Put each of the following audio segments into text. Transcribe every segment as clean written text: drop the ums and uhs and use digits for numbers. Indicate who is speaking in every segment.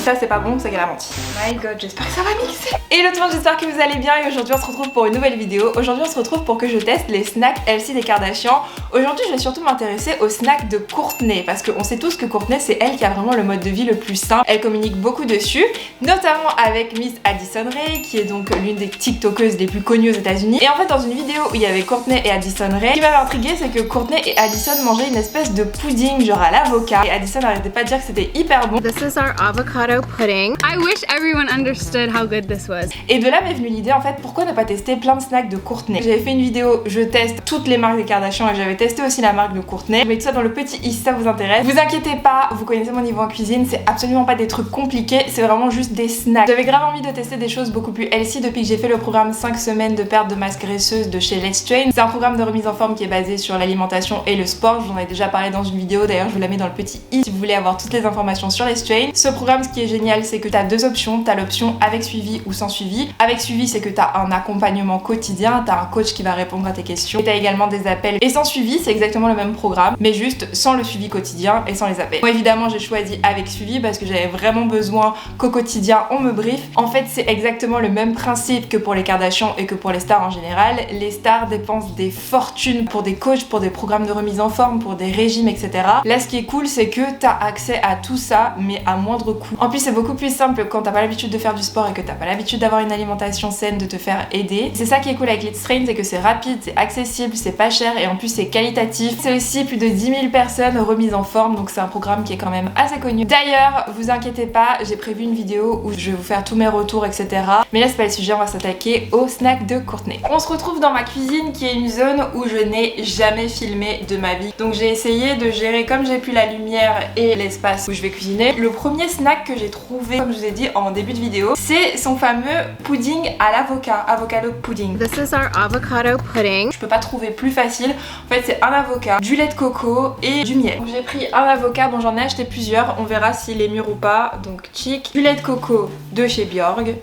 Speaker 1: ça c'est pas bon, c'est qu'elle a menti. My god, j'espère que ça va mixer. Et le tout le monde, j'espère que vous allez bien et aujourd'hui on se retrouve pour une nouvelle vidéo. Aujourd'hui on se retrouve pour que je teste les snacks healthy des Kardashians. Aujourd'hui je vais surtout m'intéresser aux snacks de Kourtney parce qu'on sait tous que Kourtney c'est elle qui a vraiment le mode de vie le plus sain. Elle communique beaucoup dessus, notamment avec Miss Addison Rae qui est donc l'une des tiktokeuses les plus connues aux États-Unis. Et en fait dans une vidéo où il y avait Kourtney et Addison Rae, ce qui m'avait intriguée c'est que Kourtney et Addison mangeaient une espèce de pudding genre à l'avocat et Addison n'arrêtait pas de dire que c'était hyper bon.
Speaker 2: This is our avocado pudding. I wish everyone understood how good this was.
Speaker 1: Et de là m'est venue l'idée en fait pourquoi ne pas tester plein de snacks de Kourtney. J'avais fait une vidéo je teste toutes les marques des Kardashians et j'avais testé aussi la marque de Kourtney. Je mets tout ça dans le petit i si ça vous intéresse. Vous inquiétez pas, vous connaissez mon niveau en cuisine, c'est absolument pas des trucs compliqués, c'est vraiment juste des snacks. J'avais grave envie de tester des choses beaucoup plus healthy depuis que j'ai fait le programme 5 semaines de perte de masse graisseuse de chez Let's Train. C'est un programme de remise en forme qui est basé sur l'alimentation et le sport. Je vous en ai déjà parlé dans une vidéo, d'ailleurs je vous la mets dans le petit i si vous voulez avoir toutes les informations sur Let's Train. Ce programme, ce qui est génial, c'est que tu as deux options. Tu as l'option avec suivi ou sans suivi. Avec suivi, c'est que tu as un accompagnement quotidien, tu as un coach qui va répondre à tes questions. Et tu as également des appels. Et sans suivi, c'est exactement le même programme, mais juste sans le suivi quotidien et sans les appels. Moi, évidemment, j'ai choisi avec suivi parce que j'avais vraiment besoin qu'au quotidien, on me brief. En fait, c'est exactement le même principe que pour les Kardashians et que pour les stars en général. Les stars dépensent des fortunes pour des coachs, pour des programmes de remise en forme, pour des régimes, etc. Là, ce qui est cool, c'est que tu as accès à tout ça, mais à moindre coût. En plus, c'est beaucoup plus simple quand t'as pas l'habitude de faire du sport et que t'as pas l'habitude d'avoir une alimentation saine, de te faire aider. C'est ça qui est cool avec Let's Train, c'est que c'est rapide, c'est accessible, c'est pas cher et en plus c'est qualitatif. C'est aussi plus de 10 000 personnes remises en forme, donc c'est un programme qui est quand même assez connu. D'ailleurs, vous inquiétez pas, j'ai prévu une vidéo où je vais vous faire tous mes retours, etc. Mais là c'est pas le sujet, on va s'attaquer au snack de Kourtney. On se retrouve dans ma cuisine qui est une zone où je n'ai jamais filmé de ma vie. Donc j'ai essayé de gérer comme j'ai pu la lumière et l'espace où je vais cuisiner. Le premier snack que j'ai trouvé, comme je vous ai dit en début de vidéo, c'est son fameux pudding à l'avocat, avocado pudding.
Speaker 2: This is our avocado pudding.
Speaker 1: Je peux pas trouver plus facile. En fait, c'est un avocat, du lait de coco et du miel. J'ai pris un avocat, bon j'en ai acheté plusieurs, on verra s'il est mûr ou pas, donc chic. Du lait de coco de chez Bjorg.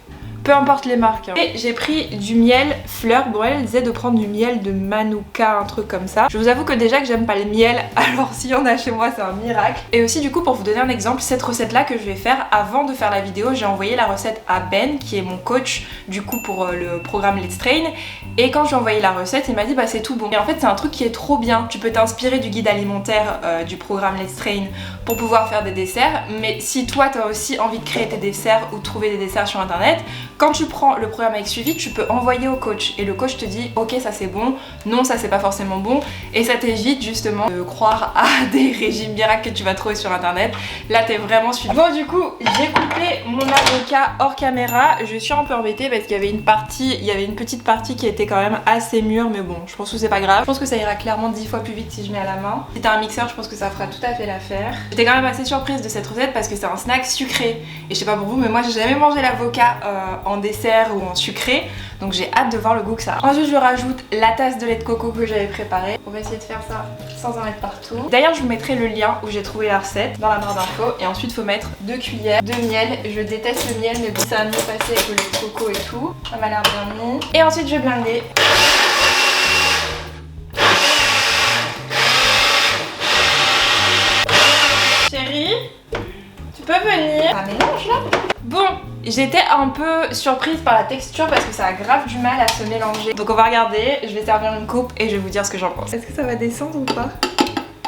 Speaker 1: Peu importe les marques. Hein. Et j'ai pris du miel fleur. Bon, elle disait de prendre du miel de Manuka, un truc comme ça. Je vous avoue que déjà que j'aime pas le miel, alors s'il y en a chez moi, c'est un miracle. Et aussi, du coup, pour vous donner un exemple, cette recette-là que je vais faire avant de faire la vidéo, j'ai envoyé la recette à Ben, qui est mon coach, du coup, pour le programme Let's Train. Et quand je lui ai envoyé la recette, il m'a dit, bah c'est tout bon. Et en fait, c'est un truc qui est trop bien. Tu peux t'inspirer du guide alimentaire du programme Let's Train pour pouvoir faire des desserts. Mais si toi, t'as aussi envie de créer tes desserts ou de trouver des desserts sur internet, quand tu prends le programme avec suivi, tu peux envoyer au coach et le coach te dit ok ça c'est bon, non ça c'est pas forcément bon et ça t'évite justement de croire à des régimes miracles que tu vas trouver sur internet. Là t'es vraiment suivi. Bon du coup j'ai coupé mon avocat hors caméra, je suis un peu embêtée parce qu'il y avait une petite partie qui était quand même assez mûre mais bon je pense que c'est pas grave. Je pense que ça ira clairement 10 fois plus vite si je mets à la main. Si t'as un mixeur je pense que ça fera tout à fait l'affaire. J'étais quand même assez surprise de cette recette parce que c'est un snack sucré et je sais pas pour vous mais moi j'ai jamais mangé l'avocat en dessert ou en sucré, donc j'ai hâte de voir le goût que ça a. Ensuite je rajoute la tasse de lait de coco que j'avais préparée. On va essayer de faire ça sans en mettre partout. D'ailleurs je vous mettrai le lien où j'ai trouvé la recette dans la barre d'infos. Et ensuite faut mettre 2 cuillères de miel. Je déteste le miel mais bon ça va mieux passer avec le lait de coco et tout. Ça m'a l'air bien mis. Et ensuite je vais blinder. Chérie, tu peux venir? Ah mélange là. Bon, j'étais un peu surprise par la texture parce que ça a grave du mal à se mélanger. Donc on va regarder, je vais servir une coupe et je vais vous dire ce que j'en pense. Est-ce que ça va descendre ou pas?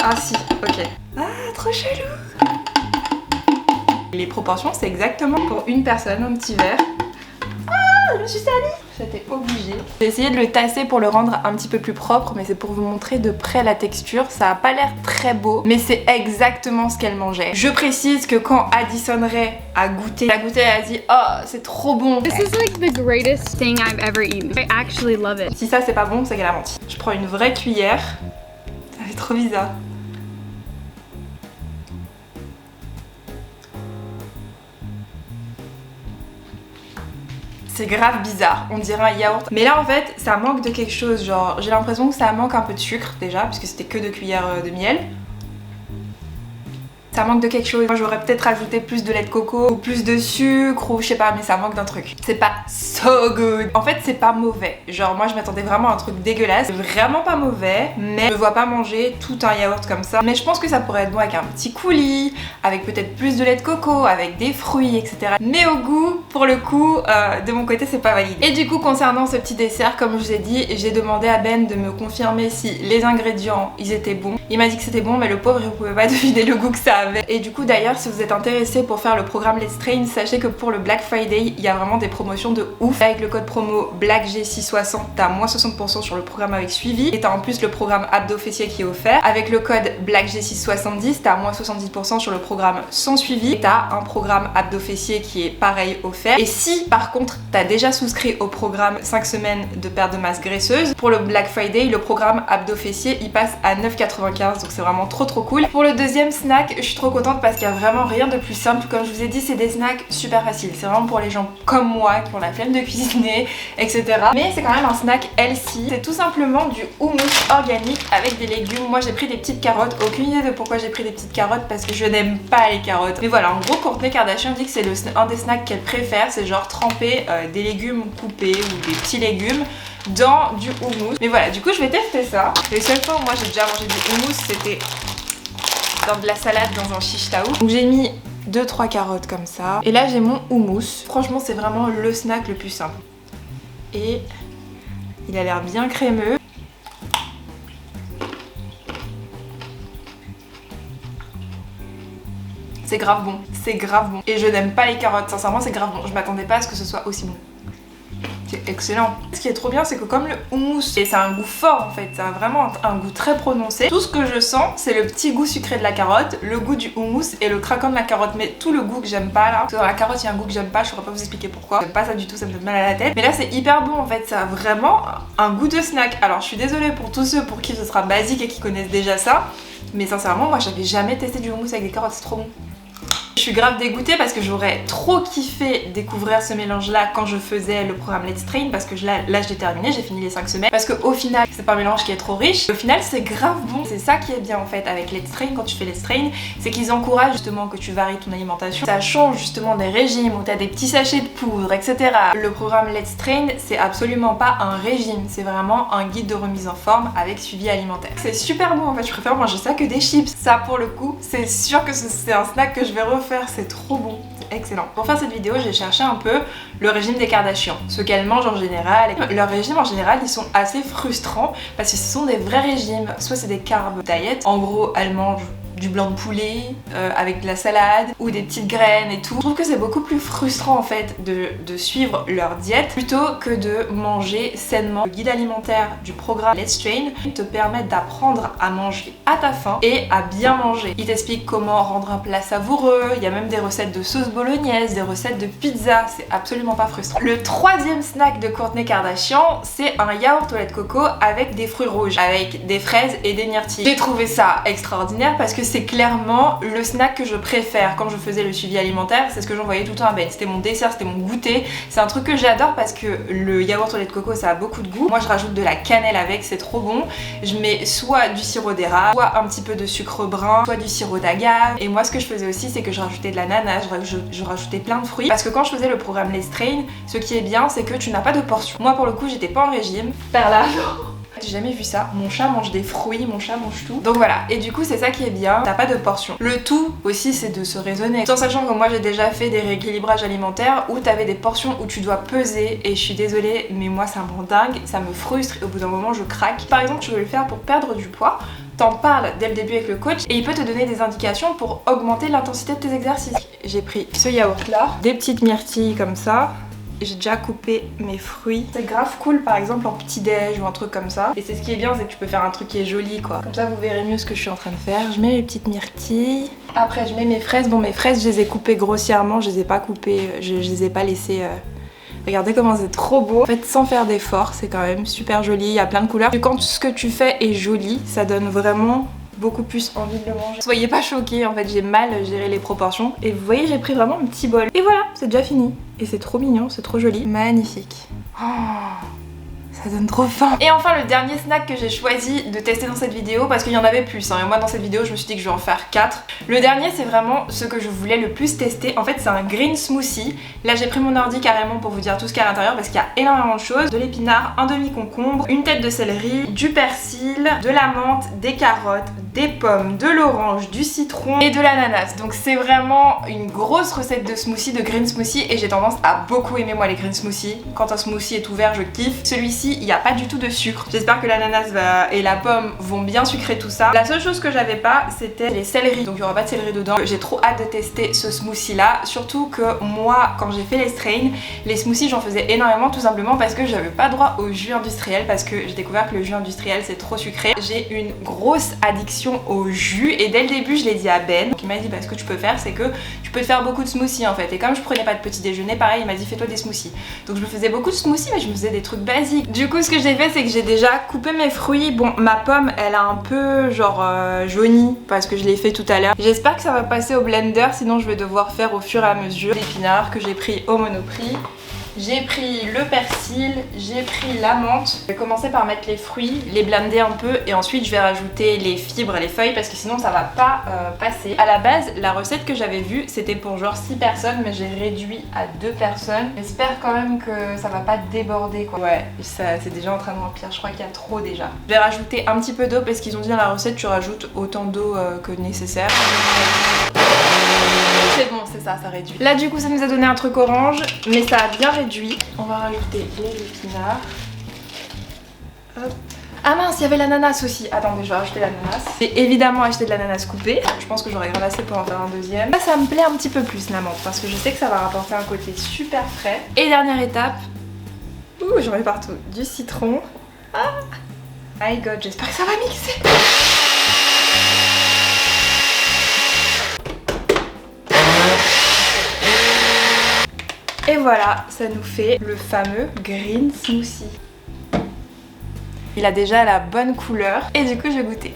Speaker 1: Ah si, ok. Ah, trop chelou. Les proportions, c'est exactement pour une personne, un petit verre. Ah, je me suis salie. J'étais obligée. J'ai essayé de le tasser pour le rendre un petit peu plus propre, mais c'est pour vous montrer de près la texture. Ça a pas l'air très beau, mais c'est exactement ce qu'elle mangeait. Je précise que quand Addison Rae a goûté, elle a dit oh c'est trop bon.
Speaker 2: This is like the greatest thing I've ever eaten. I actually love it.
Speaker 1: Si ça c'est pas bon, c'est qu'elle a menti. Je prends une vraie cuillère. Ça fait trop bizarre. C'est grave bizarre, on dirait un yaourt. Mais là en fait, ça manque de quelque chose, genre j'ai l'impression que ça manque un peu de sucre déjà, puisque c'était que 2 cuillères de miel. Ça manque de quelque chose. Moi j'aurais peut-être rajouté plus de lait de coco ou plus de sucre ou je sais pas, mais ça manque d'un truc. C'est pas so good. En fait c'est pas mauvais. Genre moi je m'attendais vraiment à un truc dégueulasse. C'est vraiment pas mauvais, mais je vois pas manger tout un yaourt comme ça. Mais je pense que ça pourrait être bon avec un petit coulis, avec peut-être plus de lait de coco, avec des fruits, etc. Mais au goût, pour le coup, de mon côté c'est pas valide. Et du coup concernant ce petit dessert, comme je vous ai dit, j'ai demandé à Ben de me confirmer si les ingrédients ils étaient bons. Il m'a dit que c'était bon, mais le pauvre il pouvait pas deviner le goût que ça avait. Et du coup d'ailleurs si vous êtes intéressé pour faire le programme Let's Train, sachez que pour le Black Friday il y a vraiment des promotions de ouf. Avec le code promo BLACKG660 t'as moins 60% sur le programme avec suivi et t'as en plus le programme abdos fessiers qui est offert. Avec le code BLACKG670 t'as moins 70% sur le programme sans suivi et t'as un programme abdos fessiers qui est pareil offert. Et si par contre t'as déjà souscrit au programme 5 semaines de perte de masse graisseuse, pour le Black Friday le programme abdos fessiers il passe à 9,95, donc c'est vraiment trop cool. Pour le deuxième snack je suis trop contente parce qu'il y a vraiment rien de plus simple. Comme je vous ai dit c'est des snacks super faciles, c'est vraiment pour les gens comme moi qui ont la flemme de cuisiner etc. Mais c'est quand même un snack healthy. C'est tout simplement du houmous organique avec des légumes. Moi j'ai pris des petites carottes, aucune idée de pourquoi j'ai pris des petites carottes parce que je n'aime pas les carottes. Mais voilà, en gros Kourtney Kardashian dit que c'est un des snacks qu'elle préfère, c'est genre tremper des légumes coupés ou des petits légumes dans du houmous. Mais voilà, du coup je vais tester ça. Les seules fois où moi j'ai déjà mangé du houmous c'était dans de la salade dans un shish taouk. Donc j'ai mis 2-3 carottes comme ça. Et là j'ai mon houmous. Franchement c'est vraiment le snack le plus simple. Et il a l'air bien crémeux. C'est grave bon, c'est grave bon. Et je n'aime pas les carottes, sincèrement c'est grave bon. Je m'attendais pas à ce que ce soit aussi bon. C'est excellent. Ce qui est trop bien c'est que comme le houmous, et c'est un goût fort en fait, ça a vraiment un goût très prononcé. Tout ce que je sens c'est le petit goût sucré de la carotte, le goût du houmous et le craquant de la carotte. Mais tout le goût que j'aime pas là, parce que dans la carotte il y a un goût que j'aime pas, je saurais pas vous expliquer pourquoi. J'aime pas ça du tout, ça me donne mal à la tête. Mais là c'est hyper bon en fait, ça a vraiment un goût de snack. Alors je suis désolée pour tous ceux pour qui ce sera basique et qui connaissent déjà ça, mais sincèrement moi j'avais jamais testé du houmous avec des carottes, c'est trop bon. Je suis grave dégoûtée parce que j'aurais trop kiffé découvrir ce mélange là quand je faisais le programme Let's Train, parce que là je l'ai terminé, j'ai fini les 5 semaines, parce qu'au final c'est pas un mélange qui est trop riche, au final c'est grave bon. C'est ça qui est bien en fait avec Let's Train, quand tu fais Let's Train, c'est qu'ils encouragent justement que tu varies ton alimentation. Ça change justement des régimes où t'as des petits sachets de poudre etc. Le programme Let's Train c'est absolument pas un régime, c'est vraiment un guide de remise en forme avec suivi alimentaire. C'est super bon en fait, je préfère manger ça que des chips. Ça pour le coup c'est sûr que c'est un snack que je vais refaire, c'est trop bon, c'est excellent. Pour faire cette vidéo j'ai cherché un peu le régime des Kardashians, ce qu'elles mangent en général. Leurs régimes en général ils sont assez frustrants parce que ce sont des vrais régimes, soit c'est des carb diet, en gros elles mangent du blanc de poulet avec de la salade ou des petites graines et tout. Je trouve que c'est beaucoup plus frustrant en fait de suivre leur diète plutôt que de manger sainement. Le guide alimentaire du programme Let's Train te permet d'apprendre à manger à ta faim et à bien manger. Il t'explique comment rendre un plat savoureux, il y a même des recettes de sauce bolognaise, des recettes de pizza, c'est absolument pas frustrant. Le troisième snack de Kourtney Kardashian, c'est un yaourt au lait de coco avec des fruits rouges, avec des fraises et des myrtilles. J'ai trouvé ça extraordinaire parce que c'est clairement le snack que je préfère quand je faisais le suivi alimentaire. C'est ce que j'envoyais tout le temps à Ben, c'était mon dessert, c'était mon goûter. C'est un truc que j'adore parce que le yaourt au lait de coco ça a beaucoup de goût. Moi je rajoute de la cannelle avec, c'est trop bon. Je mets soit du sirop d'érable, soit un petit peu de sucre brun, soit du sirop d'agave. Et moi ce que je faisais aussi c'est que je rajoutais de l'ananas, je rajoutais plein de fruits. Parce que quand je faisais le programme Let's Train, ce qui est bien c'est que tu n'as pas de portion. Moi pour le coup j'étais pas en régime. Par là. J'ai jamais vu ça, mon chat mange des fruits, mon chat mange tout. Donc voilà, et du coup c'est ça qui est bien, t'as pas de portion. Le tout aussi c'est de se raisonner. Tout en sachant que moi j'ai déjà fait des rééquilibrages alimentaires où t'avais des portions où tu dois peser, et je suis désolée mais moi ça me rend dingue, ça me frustre et au bout d'un moment je craque. Par exemple tu veux le faire pour perdre du poids, t'en parles dès le début avec le coach et il peut te donner des indications pour augmenter l'intensité de tes exercices. J'ai pris ce yaourt là, des petites myrtilles comme ça. J'ai déjà coupé mes fruits. C'est grave cool par exemple en petit déj ou un truc comme ça. Et c'est ce qui est bien, c'est que tu peux faire un truc qui est joli quoi. Comme ça vous verrez mieux ce que je suis en train de faire. Je mets mes petites myrtilles. Après je mets mes fraises. Bon mes fraises je les ai coupées grossièrement, je les ai pas coupées, je les ai pas laissées... Regardez comment c'est trop beau. En fait sans faire d'effort, c'est quand même super joli, il y a plein de couleurs. Et quand ce que tu fais est joli, ça donne vraiment beaucoup plus envie de le manger. Soyez pas choqués, en fait j'ai mal géré les proportions. Et vous voyez j'ai pris vraiment un petit bol. Et voilà, c'est déjà fini. Et c'est trop mignon, c'est trop joli. Magnifique. Oh, ça Ça donne trop faim. Et enfin le dernier snack que j'ai choisi de tester dans cette vidéo, parce qu'il y en avait plus hein, et moi dans cette vidéo je me suis dit que je vais en faire 4. Le dernier c'est vraiment ce que je voulais le plus tester. En fait c'est un green smoothie. Là j'ai pris mon ordi carrément pour vous dire tout ce qu'il y a à l'intérieur parce qu'il y a énormément de choses. De l'épinard, un demi-concombre, une tête de céleri, du persil, de la menthe, des carottes, des pommes, de l'orange, du citron et de l'ananas. Donc c'est vraiment une grosse recette de smoothie, de green smoothie, et j'ai tendance à beaucoup aimer moi les green smoothies. Quand un smoothie est ouvert je kiffe. Celui-ci il n'y a pas du tout de sucre. J'espère que l'ananas et la pomme vont bien sucrer tout ça. La seule chose que j'avais pas c'était les céleris, donc il n'y aura pas de céleri dedans. J'ai trop hâte de tester ce smoothie là, surtout que moi quand j'ai fait les strains, les smoothies j'en faisais énormément tout simplement parce que j'avais pas droit au jus industriel, parce que j'ai découvert que le jus industriel c'est trop sucré. J'ai une grosse addiction au jus et dès le début je l'ai dit à Ben, donc il m'a dit bah, ce que tu peux faire c'est que tu peux te faire beaucoup de smoothies en fait, et comme je prenais pas de petit déjeuner pareil il m'a dit fais-toi des smoothies. Donc je me faisais beaucoup de smoothies mais je me faisais des trucs basiques. Du coup ce que j'ai fait c'est que j'ai déjà coupé mes fruits. Bon ma pomme elle a un peu genre jauni parce que je l'ai fait tout à l'heure. J'espère que ça va passer au blender, sinon je vais devoir faire au fur et à mesure. L'épinard que j'ai pris au Monoprix. J'ai pris le persil, j'ai pris la menthe. Je vais commencer par mettre les fruits, les blender un peu et ensuite je vais rajouter les fibres et les feuilles parce que sinon ça va pas passer. À la base, la recette que j'avais vue c'était pour genre 6 personnes mais j'ai réduit à 2 personnes. J'espère quand même que ça va pas déborder quoi. Ouais, ça c'est déjà en train de remplir, je crois qu'il y a trop déjà. Je vais rajouter un petit peu d'eau parce qu'ils ont dit dans la recette tu rajoutes autant d'eau que nécessaire. C'est bon, c'est ça, ça réduit. Là du coup ça nous a donné un truc orange, mais ça a bien réduit. On va rajouter les épinards. Hop. Ah mince, il y avait l'ananas aussi. Attendez, je vais rajouter l'ananas. J'ai évidemment acheté de l'ananas coupé. Je pense que j'aurais ramassé pour en faire un deuxième. Là ça me plaît un petit peu plus la menthe parce que je sais que ça va rapporter un côté super frais. Et dernière étape, ouh j'en mets partout, du citron. Ah my god, j'espère que ça va mixer. Et voilà, ça nous fait le fameux green smoothie. Il a déjà la bonne couleur et du coup je vais goûter.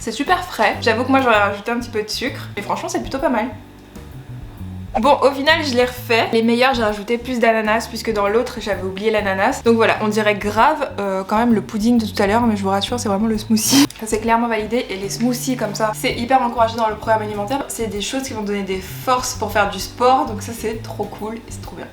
Speaker 1: C'est super frais. J'avoue que moi j'aurais rajouté un petit peu de sucre et franchement c'est plutôt pas mal. Bon au final je l'ai refait. Les meilleurs j'ai rajouté plus d'ananas puisque dans l'autre j'avais oublié l'ananas. Donc voilà, on dirait grave quand même le pudding de tout à l'heure, mais je vous rassure c'est vraiment le smoothie. Ça c'est clairement validé et les smoothies comme ça c'est hyper encouragé dans le programme alimentaire. C'est des choses qui vont donner des forces pour faire du sport, donc ça c'est trop cool et c'est trop bien.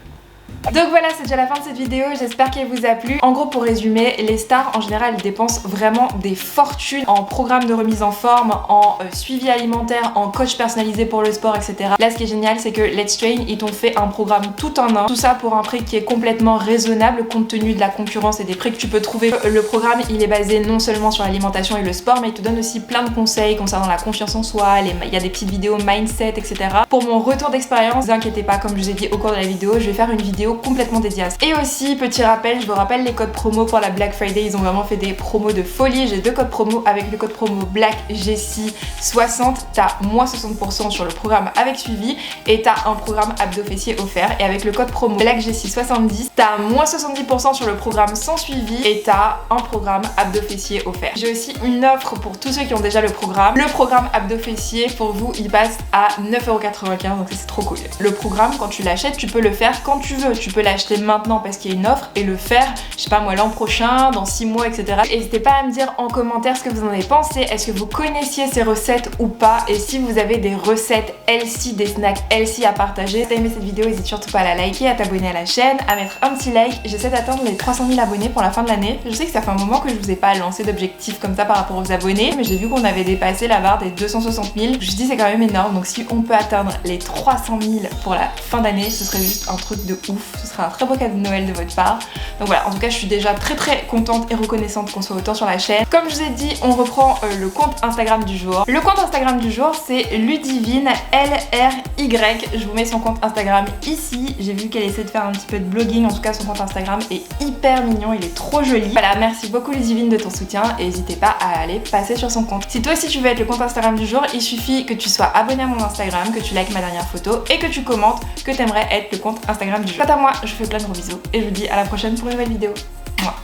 Speaker 1: Donc voilà, c'est déjà la fin de cette vidéo, j'espère qu'elle vous a plu. En gros pour résumer, les stars en général elles dépensent vraiment des fortunes en programme de remise en forme, en suivi alimentaire, en coach personnalisé pour le sport, etc. Là ce qui est génial c'est que Let's Train ils t'ont fait un programme tout en un, tout ça pour un prix qui est complètement raisonnable compte tenu de la concurrence et des prix que tu peux trouver. Le programme il est basé non seulement sur l'alimentation et le sport, mais il te donne aussi plein de conseils concernant la confiance en soi, il y a des petites vidéos mindset, etc. Pour mon retour d'expérience, ne vous inquiétez pas, comme je vous ai dit au cours de la vidéo, je vais faire une vidéo complètement dédiée à ça. Et aussi, petit rappel, je vous rappelle les codes promo pour la Black Friday, ils ont vraiment fait des promos de folie. J'ai 2 codes promo. Avec le code promo BLACKJESSIE60, t'as moins 60% sur le programme avec suivi et t'as un programme abdos fessiers offert. Et avec le code promo BLACKJESSIE70, t'as moins 70% sur le programme sans suivi et t'as un programme abdos fessiers offert. J'ai aussi une offre pour tous ceux qui ont déjà le programme. Le programme abdos fessiers pour vous, il passe à 9,95€, donc c'est trop cool. Le programme, quand tu l'achètes, tu peux le faire quand tu veux. Tu peux l'acheter maintenant parce qu'il y a une offre et le faire, je sais pas moi, l'an prochain, dans 6 mois, etc. N'hésitez pas à me dire en commentaire ce que vous en avez pensé. Est-ce que vous connaissiez ces recettes ou pas? Et si vous avez des recettes healthy, des snacks healthy à partager. Si t'as aimé cette vidéo, n'hésite surtout pas à la liker, à t'abonner à la chaîne, à mettre un petit like. J'essaie d'atteindre les 300 000 abonnés pour la fin de l'année. Je sais que ça fait un moment que je vous ai pas lancé d'objectifs comme ça par rapport aux abonnés, mais j'ai vu qu'on avait dépassé la barre des 260 000. Je me dis c'est quand même énorme, donc si on peut atteindre les 300 000 pour la fin d'année, ce serait juste un truc de ouf. Ce serait un très beau cadeau de Noël de votre part. Donc voilà, en tout cas je suis déjà très contente et reconnaissante qu'on soit autant sur la chaîne. Comme je vous ai dit, on reprend le compte Instagram du jour. Le compte Instagram du jour c'est Ludivine LRY. Je vous mets son compte Instagram ici. J'ai vu qu'elle essaie de faire un petit peu de blogging, en tout cas son compte Instagram est hyper mignon, il est trop joli. Voilà, merci beaucoup Ludivine de ton soutien et n'hésitez pas à aller passer sur son compte. Si toi aussi tu veux être le compte Instagram du jour, il suffit que tu sois abonné à mon Instagram, que tu likes ma dernière photo et que tu commentes que t'aimerais être le compte Instagram du jour. Quant à moi, je vous fais plein de gros bisous et je vous dis à la prochaine pour une nouvelle vidéo. Mouah.